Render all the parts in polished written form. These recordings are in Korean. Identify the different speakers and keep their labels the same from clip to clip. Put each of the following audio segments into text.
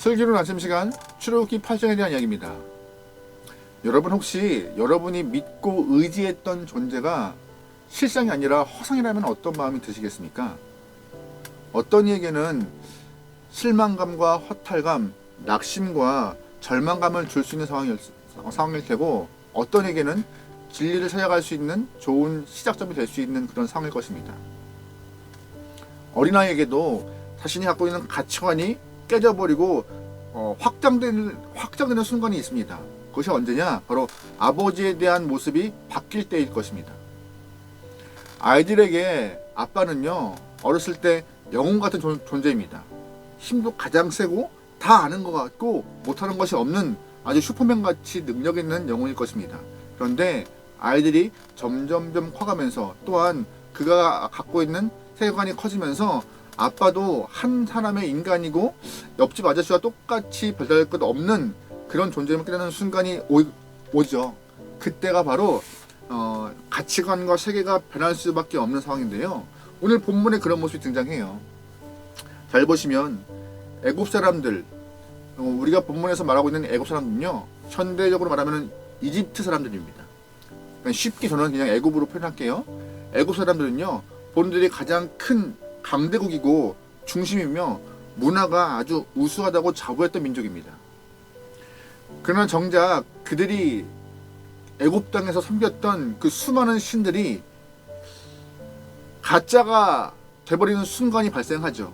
Speaker 1: 슬기로운 아침 시간 출애굽기 8장에 대한 이야기입니다. 여러분 혹시 여러분이 믿고 의지했던 존재가 실상이 아니라 허상이라면 어떤 마음이 드시겠습니까? 어떤 이에게는 실망감과 허탈감, 낙심과 절망감을 줄 수 있는 상황일 테고, 어떤 이에게는 진리를 찾아갈 수 있는 좋은 시작점이 될 수 있는 그런 상황일 것입니다. 어린아이에게도 자신이 갖고 있는 가치관이 깨져버리고 확장되는 순간이 있습니다. 그것이 언제냐? 바로 아버지에 대한 모습이 바뀔 때일 것입니다. 아이들에게 아빠는요, 어렸을 때 영웅 같은 존재입니다. 힘도 가장 세고 다 아는 것 같고 못하는 것이 없는 아주 슈퍼맨 같이 능력 있는 영웅일 것입니다. 그런데 아이들이 점점점 커가면서, 또한 그가 갖고 있는 세계관이 커지면서 아빠도 한 사람의 인간이고 옆집 아저씨와 똑같이 별다를 것 없는 그런 존재임을 깨닫는 순간이 오죠. 그때가 바로 가치관과 세계가 변할 수밖에 없는 상황인데요. 오늘 본문에 그런 모습이 등장해요. 잘 보시면 애굽 사람들, 우리가 본문에서 말하고 있는 애굽 사람들은요, 현대적으로 말하면 이집트 사람들입니다. 그러니까 쉽게 저는 그냥 애굽으로 표현할게요. 애굽 사람들은요, 본인들이 가장 큰 강대국이고 중심이며 문화가 아주 우수하다고 자부했던 민족입니다. 그러나 정작 그들이 애굽 땅에서 섬겼던 그 수많은 신들이 가짜가 돼버리는 순간이 발생하죠.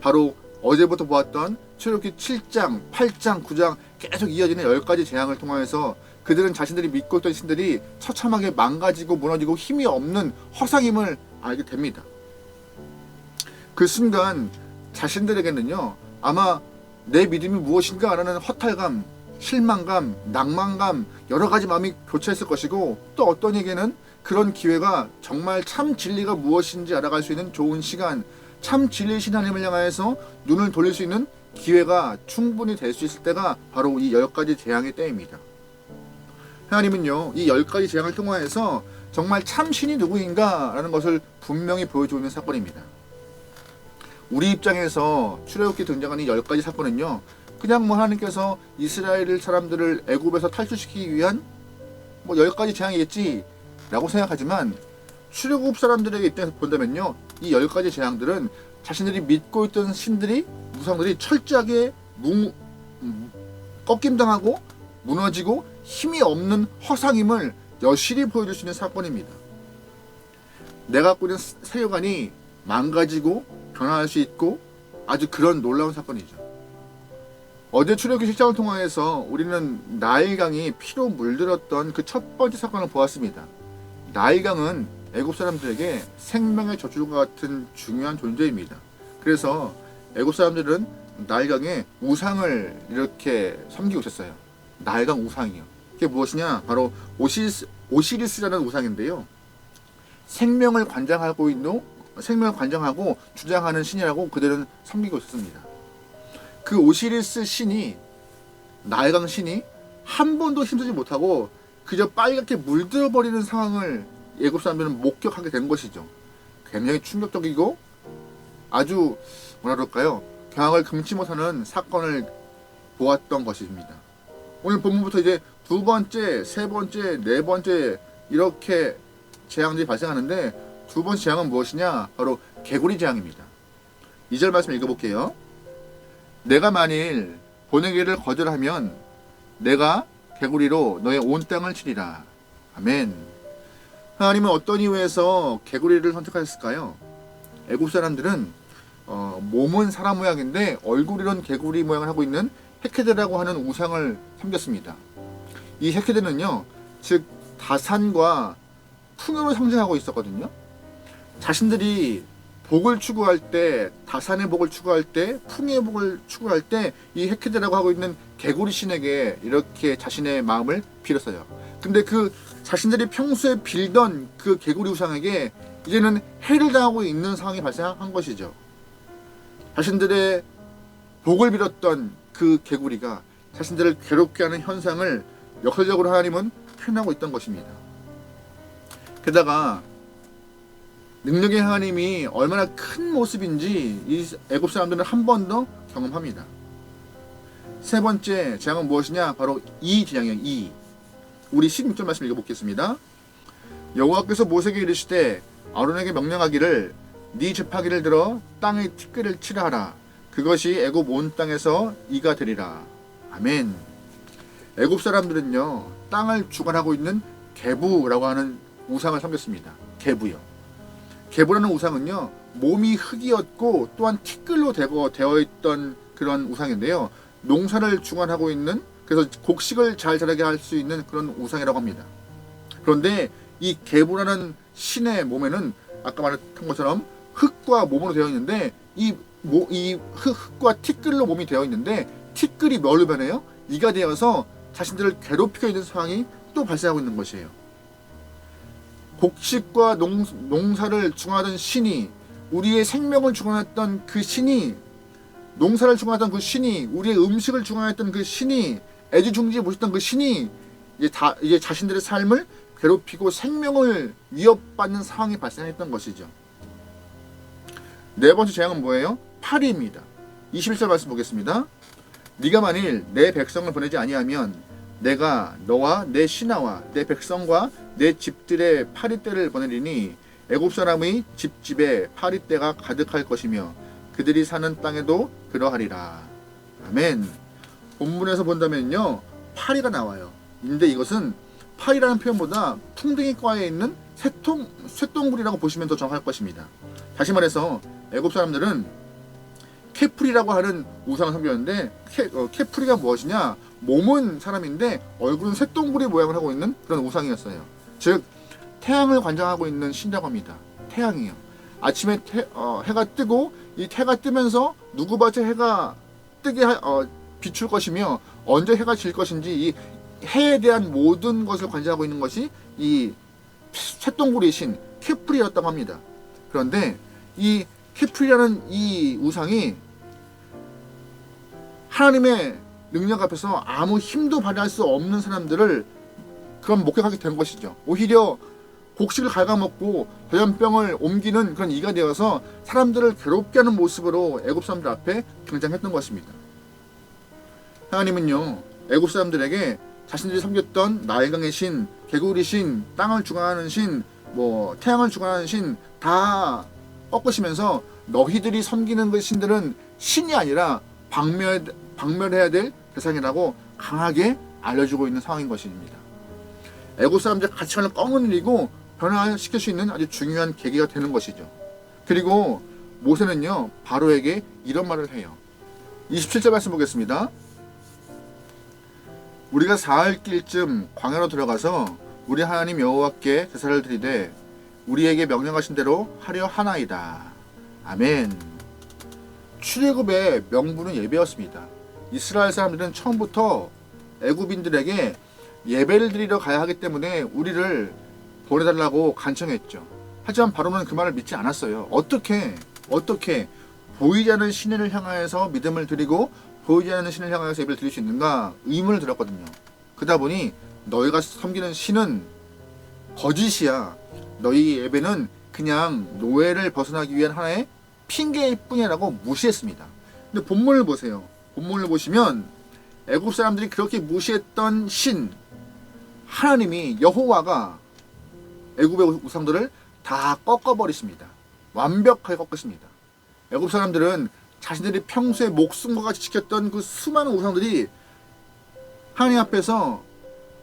Speaker 1: 바로 어제부터 보았던 출애굽기 7장, 8장, 9장 계속 이어지는 10가지 재앙을 통해서 그들은 자신들이 믿고 있던 신들이 처참하게 망가지고 무너지고 힘이 없는 허상임을 알게 됩니다. 그 순간 자신들에게는요, 아마 내 믿음이 무엇인가 라는 허탈감, 실망감, 낭만감, 여러 가지 마음이 교차했을 것이고, 또 어떤 이에게는 그런 기회가 정말 참 진리가 무엇인지 알아갈 수 있는 좋은 시간, 참 진리이신 하나님을 향하여서 눈을 돌릴 수 있는 기회가 충분히 될 수 있을 때가 바로 이 10가지 재앙의 때입니다. 하나님은요, 이 10가지 재앙을 통하여서 정말 참 신이 누구인가 라는 것을 분명히 보여주는 사건입니다. 우리 입장에서 출애굽기 등장하는 이 10가지 사건은요, 그냥 하나님께서 이스라엘 사람들을 애굽에서 탈출시키기 위한 10가지 재앙이겠지 라고 생각하지만, 출애굽 사람들에게 입장에서 본다면요, 이 10가지 재앙들은 자신들이 믿고 있던 신들이, 우상들이 철저하게 꺾임당하고 무너지고 힘이 없는 허상임을 여실히 보여줄 수 있는 사건입니다. 내가 갖고 있는 세계관이 망가지고 변화할 수 있고 아주 그런 놀라운 사건이죠. 어제 출애굽기 7장을 통해서 우리는 나일강이 피로 물들었던 그 첫 번째 사건을 보았습니다. 나일강은 애굽 사람들에게 생명의 저주가 같은 중요한 존재입니다. 그래서 애굽 사람들은 나일강의 우상을 이렇게 섬기고 있었어요. 나일강 우상이요. 그게 무엇이냐? 바로 오시리스라는 우상인데요. 생명을 관장하고 주장하는 신이라고 그들은 섬기고 있었습니다. 그 오시리스 신이, 나일강 신이 한 번도 힘쓰지 못하고 그저 빨갛게 물들어버리는 상황을 애굽 사람들은 목격하게 된 것이죠. 굉장히 충격적이고 아주 경악을 금치 못하는 사건을 보았던 것입니다. 오늘 본문부터 이제 두 번째, 세 번째, 네 번째 이렇게 재앙들이 발생하는데, 두 번째 재앙은 무엇이냐? 바로 개구리 재앙입니다. 2절 말씀 읽어볼게요. 내가 만일 보내기를 거절하면 내가 개구리로 너의 온 땅을 치리라. 아멘. 하나님은 어떤 이유에서 개구리를 선택하셨을까요? 애굽 사람들은 몸은 사람 모양인데 얼굴이론 개구리 모양을 하고 있는 헤케드라고 하는 우상을 섬겼습니다. 이 헤케드는요, 즉 다산과 풍요를 상징하고 있었거든요. 자신들이 복을 추구할 때, 다산의 복을 추구할 때, 풍요의 복을 추구할 때 이 헤케드라고 하고 있는 개구리 신에게 이렇게 자신의 마음을 빌었어요. 근데 그 자신들이 평소에 빌던 그 개구리 우상에게 이제는 해를 당하고 있는 상황이 발생한 것이죠. 자신들의 복을 빌었던 그 개구리가 자신들을 괴롭게 하는 현상을 역설적으로 하나님은 표현하고 있던 것입니다. 게다가 능력의 하나님이 얼마나 큰 모습인지 이 애굽 사람들은 한 번 더 경험합니다. 세 번째 재앙은 무엇이냐? 바로 이 재앙이에요. 이. 우리 16절 말씀 읽어보겠습니다. 여호와께서 모세에게 이르시되 아론에게 명령하기를 네 지팡이를 들어 땅의 티끌을 치라 하라. 그것이 애굽 온 땅에서 이가 되리라. 아멘. 애굽 사람들은요, 땅을 주관하고 있는 게부라고 하는 우상을 섬겼습니다. 게부요. 게부라는 우상은요, 몸이 흙이었고 또한 티끌로 되어 있던 그런 우상인데요. 농사를 주관하고 있는, 그래서 곡식을 잘 자라게 할 수 있는 그런 우상이라고 합니다. 그런데 이 게부라는 신의 몸에는 아까 말했던 것처럼 흙과 몸으로 되어 있는데 이 흙과 티끌로 몸이 되어 있는데 티끌이 뭘로 변해요? 이가 되어서 자신들을 괴롭히고 있는 상황이 또 발생하고 있는 것이에요. 곡식과 농사를 주관하던 신이, 우리의 생명을 주관했던 그 신이, 농사를 주관했던 그 신이, 우리의 음식을 주관했던 그 신이, 애지중지 보셨던 그 신이 이제 자신들의 삶을 괴롭히고 생명을 위협받는 상황이 발생했던 것이죠. 네 번째 재앙은 뭐예요? 파리입니다. 21절 말씀 보겠습니다. 네가 만일 내 백성을 보내지 아니하면 내가 너와 내 신하와 내 백성과 내 집들의 파리떼를 보내리니 애굽 사람의 집집에 파리떼가 가득할 것이며 그들이 사는 땅에도 그러하리라. 아멘. 본문에서 본다면요, 파리가 나와요. 근데 이것은 파리라는 표현보다 풍뎅이과에 있는 쇳덩굴이라고 보시면 더 정확할 것입니다. 다시 말해서 애굽 사람들은 케프리라고 하는 우상을 섬겼는데 케프리가 무엇이냐? 몸은 사람인데 얼굴은 쇳덩굴의 모양을 하고 있는 그런 우상이었어요. 즉 태양을 관장하고 있는 신이라고 합니다. 태양이요. 아침에 해가 뜨고 이 해가 뜨면서 누구밭에 해가 뜨게 비출 것이며 언제 해가 질 것인지 이 해에 대한 모든 것을 관장하고 있는 것이 이 쇳덩굴의 신 케프리였다고 합니다. 그런데 이 케프리라는 이 우상이 하나님의 능력 앞에서 아무 힘도 발휘할 수 없는 사람들을 그런 목격하게 된 것이죠. 오히려 곡식을 갉아먹고 전염병을 옮기는 그런 이가 되어서 사람들을 괴롭게 하는 모습으로 애굽 사람들 앞에 등장했던 것입니다. 하나님은요, 애굽 사람들에게 자신들이 섬겼던 나일강의 신, 개구리 신, 땅을 주관하는 신, 태양을 주관하는 신 다 꺾으시면서 너희들이 섬기는 그 신들은 신이 아니라 박멸해야 될 대상이라고 강하게 알려주고 있는 상황인 것입니다. 애굽 사람들의 가치관을 꺾어내리고 변화시킬 수 있는 아주 중요한 계기가 되는 것이죠. 그리고 모세는요, 바로에게 이런 말을 해요. 27절 말씀 보겠습니다. 우리가 사흘 길쯤 광야로 들어가서 우리 하나님 여호와께 제사를 드리되 우리에게 명령하신 대로 하려 하나이다. 아멘. 출애굽의 명분은 예배였습니다. 이스라엘 사람들은 처음부터 애굽인들에게 예배를 드리러 가야 하기 때문에 우리를 보내달라고 간청했죠. 하지만 바로는 그 말을 믿지 않았어요. 어떻게 보이지 않는 신을 향하여서 믿음을 드리고 보이지 않는 신을 향하여서 예배를 드릴 수 있는가 의문을 들었거든요. 그러다 보니 너희가 섬기는 신은 거짓이야. 너희 예배는 그냥 노예를 벗어나기 위한 하나의 핑계일 뿐이라고 무시했습니다. 근데 본문을 보세요. 본문을 보시면 애굽 사람들이 그렇게 무시했던 신 하나님이 여호와가 애굽의 우상들을 다 꺾어버리십니다. 완벽하게 꺾으십니다. 애굽 사람들은 자신들이 평소에 목숨과 같이 지켰던 그 수많은 우상들이 하나님 앞에서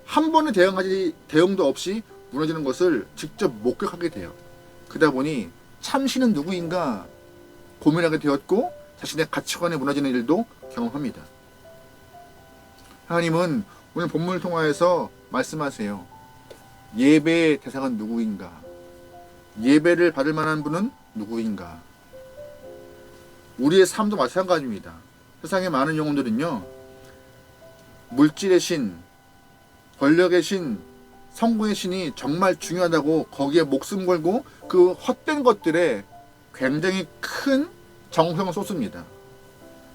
Speaker 1: 한 번의 대응도 없이 무너지는 것을 직접 목격하게 돼요. 그러다 보니 참신은 누구인가 고민하게 되었고 자신의 가치관이 무너지는 일도 경험합니다. 하나님은 오늘 본문을 통하여서 말씀하세요. 예배의 대상은 누구인가? 예배를 받을 만한 분은 누구인가? 우리의 삶도 마찬가지입니다. 세상의 많은 영혼들은요, 물질의 신, 권력의 신, 성공의 신이 정말 중요하다고 거기에 목숨 걸고 그 헛된 것들에 굉장히 큰 정성을 쏟습니다.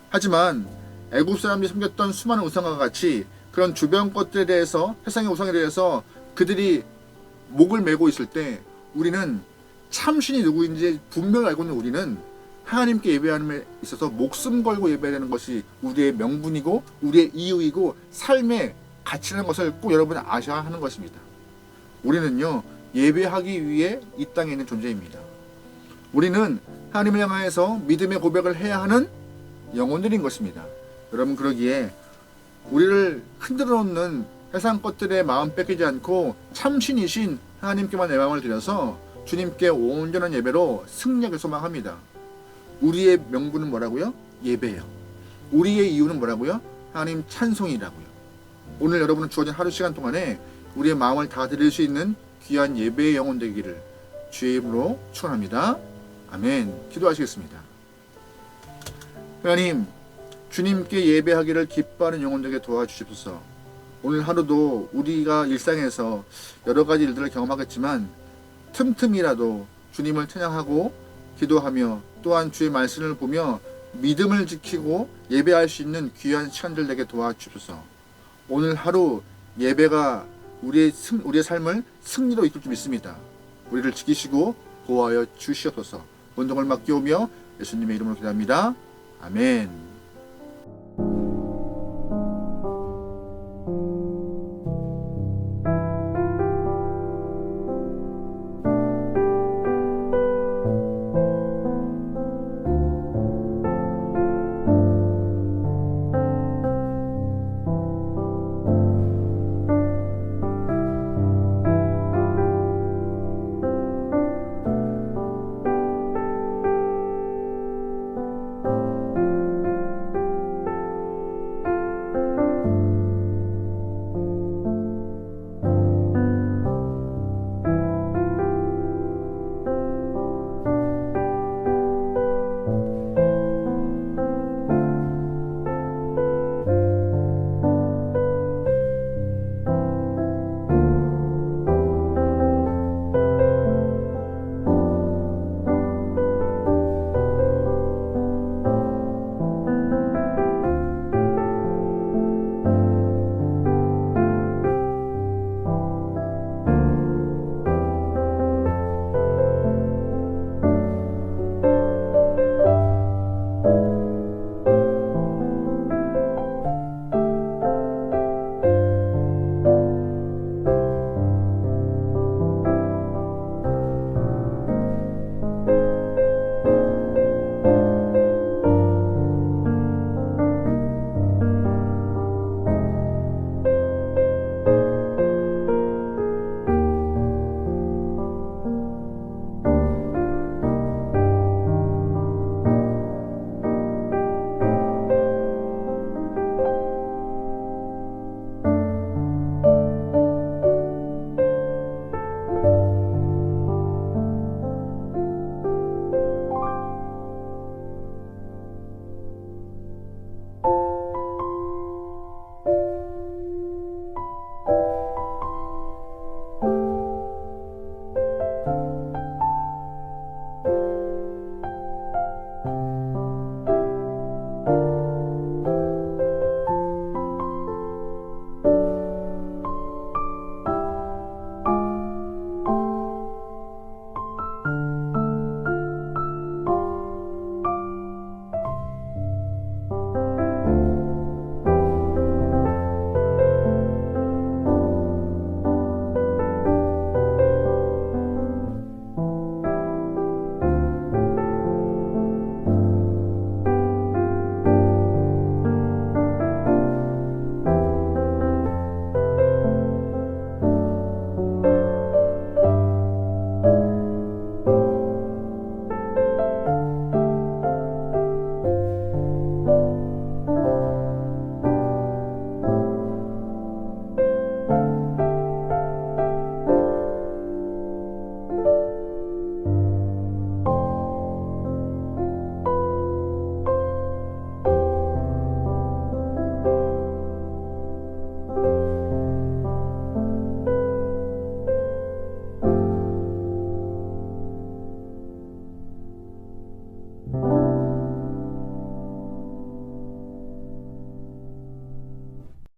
Speaker 1: 하지만 애굽 사람들이 섬겼던 수많은 우상과 같이 그런 주변 것들에 대해서, 세상의 우상에 대해서 그들이 목을 메고 있을 때 우리는 참신이 누구인지 분명히 알고 있는 우리는 하나님께 예배하는 데 있어서 목숨 걸고 예배하는 것이 우리의 명분이고 우리의 이유이고 삶의 가치라는 것을 꼭 여러분이 아셔야 하는 것입니다. 우리는요, 예배하기 위해 이 땅에 있는 존재입니다. 우리는 하나님을 향하여서 믿음의 고백을 해야 하는 영혼들인 것입니다. 여러분, 그러기에 우리를 흔들어 놓는 세상 것들의 마음 뺏기지 않고 참신이신 하나님께만 내 마음을 드려서 주님께 온전한 예배로 승리하길 소망합니다. 우리의 명분은 뭐라고요? 예배예요. 우리의 이유는 뭐라고요? 하나님 찬송이라고요. 오늘 여러분은 주어진 하루 시간 동안에 우리의 마음을 다 드릴 수 있는 귀한 예배의 영혼 되기를 주의 이름으로 축원합니다. 아멘. 기도하시겠습니다. 하나님, 주님께 예배하기를 기뻐하는 영혼 되게 도와주십소서. 오늘 하루도 우리가 일상에서 여러 가지 일들을 경험하겠지만 틈틈이라도 주님을 찬양하고 기도하며 또한 주의 말씀을 보며 믿음을 지키고 예배할 수 있는 귀한 시간들 되게 도와주십소서. 오늘 하루 예배가 우리의 삶을 승리로 이끌 줄 믿습니다. 우리를 지키시고 보호하여 주시옵소서. 원동을 맡기오며 예수님의 이름으로 기도합니다. 아멘.